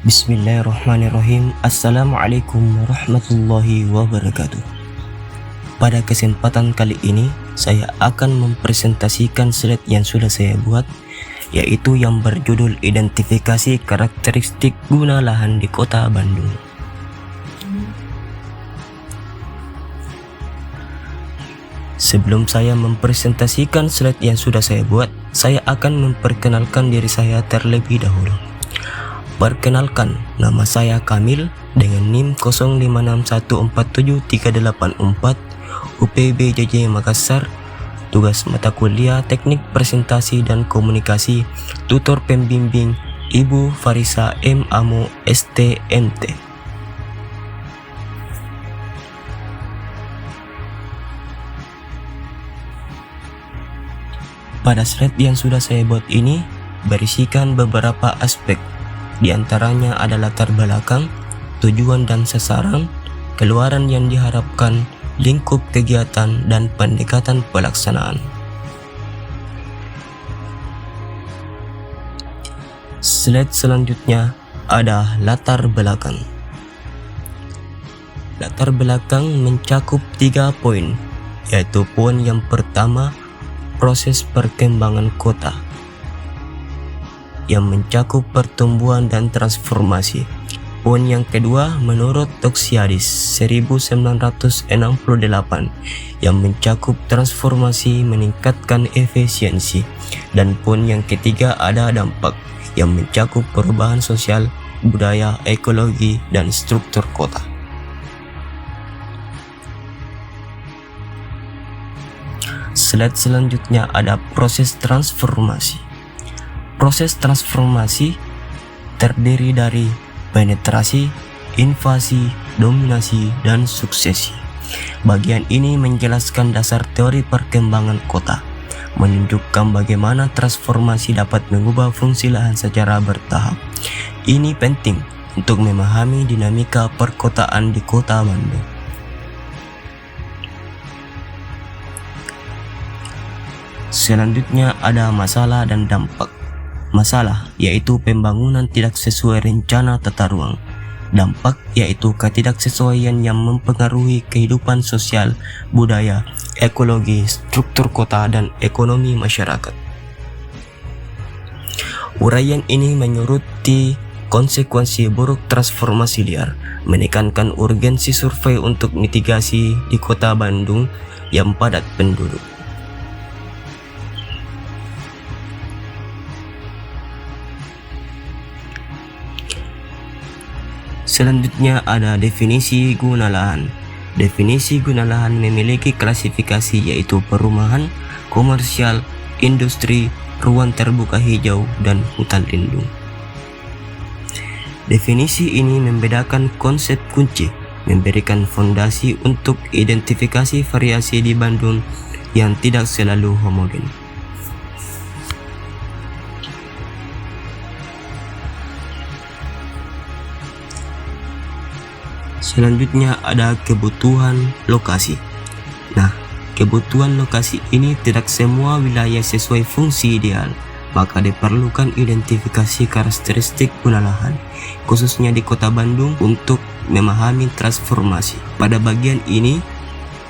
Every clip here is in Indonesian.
Bismillahirrahmanirrahim. Assalamualaikum warahmatullahi wabarakatuh. Pada kesempatan kali ini, saya akan mempresentasikan slide yang sudah saya buat, yaitu yang berjudul Identifikasi Karakteristik Guna Lahan di Kota Bandung. Sebelum saya mempresentasikan slide yang sudah saya buat, saya akan memperkenalkan diri saya terlebih dahulu. Perkenalkan, nama saya Kamil dengan NIM 0561473844 UPBJJ Makassar. Tugas mata kuliah Teknik Presentasi dan Komunikasi, tutor pembimbing Ibu Farisa M. Amo STMT. Pada slide yang sudah saya buat ini berisikan beberapa aspek. Di antaranya ada latar belakang, tujuan dan sasaran, keluaran yang diharapkan, lingkup kegiatan, dan pendekatan pelaksanaan. Slide selanjutnya ada latar belakang. Latar belakang mencakup 3 poin, yaitu poin yang pertama, proses perkembangan kota, yang mencakup pertumbuhan dan transformasi. Poin yang kedua menurut Toxiadis 1968 yang mencakup transformasi meningkatkan efisiensi. Dan poin yang ketiga ada dampak yang mencakup perubahan sosial, budaya, ekologi, dan struktur kota. Slide selanjutnya ada proses transformasi. Proses transformasi terdiri dari penetrasi, invasi, dominasi, dan suksesi. Bagian ini menjelaskan dasar teori perkembangan kota, menunjukkan bagaimana transformasi dapat mengubah fungsi lahan secara bertahap. Ini penting untuk memahami dinamika perkotaan di Kota Bandung. Selanjutnya ada masalah dan dampak. Masalah yaitu pembangunan tidak sesuai rencana tata ruang. Dampak yaitu ketidaksesuaian yang mempengaruhi kehidupan sosial, budaya, ekologi, struktur kota, dan ekonomi masyarakat. Uraian ini menyoroti konsekuensi buruk transformasi liar, menekankan urgensi survei untuk mitigasi di Kota Bandung yang padat penduduk. Selanjutnya ada definisi guna lahan. Definisi guna lahan memiliki klasifikasi yaitu perumahan, komersial, industri, ruang terbuka hijau, dan hutan lindung. Definisi ini membedakan konsep kunci, memberikan fondasi untuk identifikasi variasi di Bandung yang tidak selalu homogen. Selanjutnya ada kebutuhan lokasi. Nah, kebutuhan lokasi ini tidak semua wilayah sesuai fungsi ideal, maka diperlukan identifikasi karakteristik guna lahan, khususnya di Kota Bandung untuk memahami transformasi. Pada bagian ini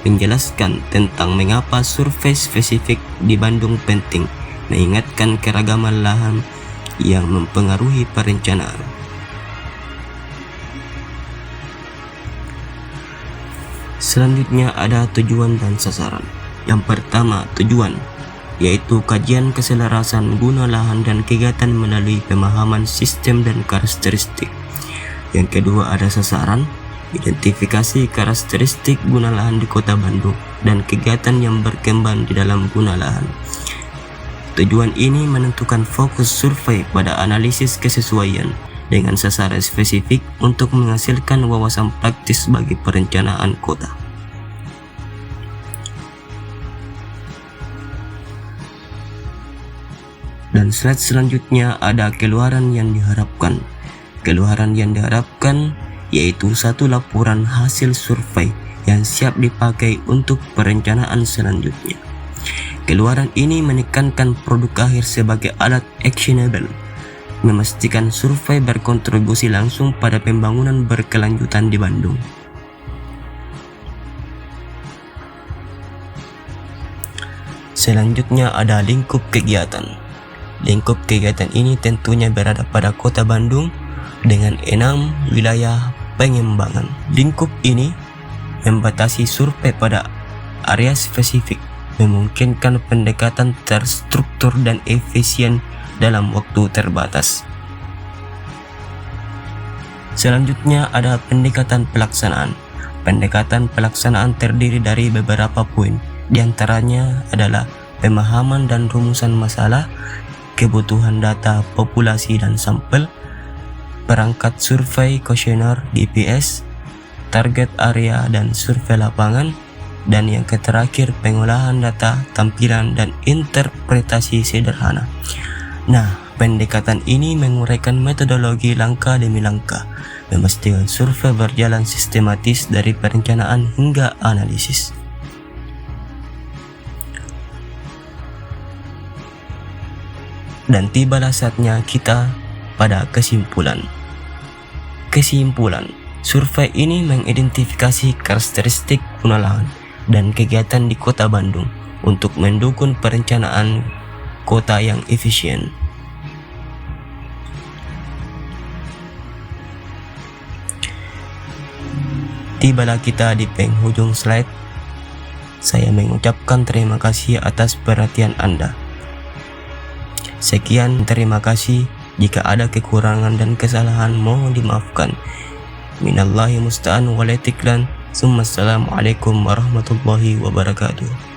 menjelaskan tentang mengapa survei spesifik di Bandung penting, mengingatkan keragaman lahan yang mempengaruhi perencanaan. Selanjutnya ada tujuan dan sasaran. Yang pertama, tujuan, yaitu kajian keselarasan guna lahan dan kegiatan melalui pemahaman sistem dan karakteristik. Yang kedua ada sasaran, identifikasi karakteristik guna lahan di Kota Bandung dan kegiatan yang berkembang di dalam guna lahan. Tujuan ini menentukan fokus survei pada analisis kesesuaian dengan sasaran spesifik untuk menghasilkan wawasan praktis bagi perencanaan kota. Dan slide selanjutnya ada keluaran yang diharapkan. Keluaran yang diharapkan yaitu satu laporan hasil survei yang siap dipakai untuk perencanaan selanjutnya. Keluaran ini menekankan produk akhir sebagai alat actionable memastikan survei berkontribusi langsung pada pembangunan berkelanjutan di Bandung. Selanjutnya ada lingkup kegiatan. Lingkup kegiatan ini tentunya berada pada kota Bandung dengan 6 wilayah pengembangan. Lingkup ini membatasi survei pada area spesifik, memungkinkan pendekatan terstruktur dan efisien dalam waktu terbatas. Selanjutnya ada pendekatan pelaksanaan. Pendekatan pelaksanaan terdiri dari beberapa poin. Di antaranya adalah pemahaman dan rumusan masalah, kebutuhan data populasi dan sampel, perangkat survei kuesioner DPS, target area dan survei lapangan, dan yang terakhir pengolahan data, tampilan, dan interpretasi sederhana. Nah, pendekatan ini menguraikan metodologi langkah demi langkah, memastikan survei berjalan sistematis dari perencanaan hingga analisis. Dan tibalah saatnya kita pada kesimpulan. Kesimpulan, survei ini mengidentifikasi karakteristik guna lahan dan kegiatan di Kota Bandung untuk mendukung perencanaan kota yang efisien. Tibalah kita di penghujung slide. Saya mengucapkan terima kasih atas perhatian Anda. Sekian, terima kasih. Jika ada kekurangan dan kesalahan mohon dimaafkan. Minallahi musta'an wal itiklan. Assalamualaikum warahmatullahi wabarakatuh.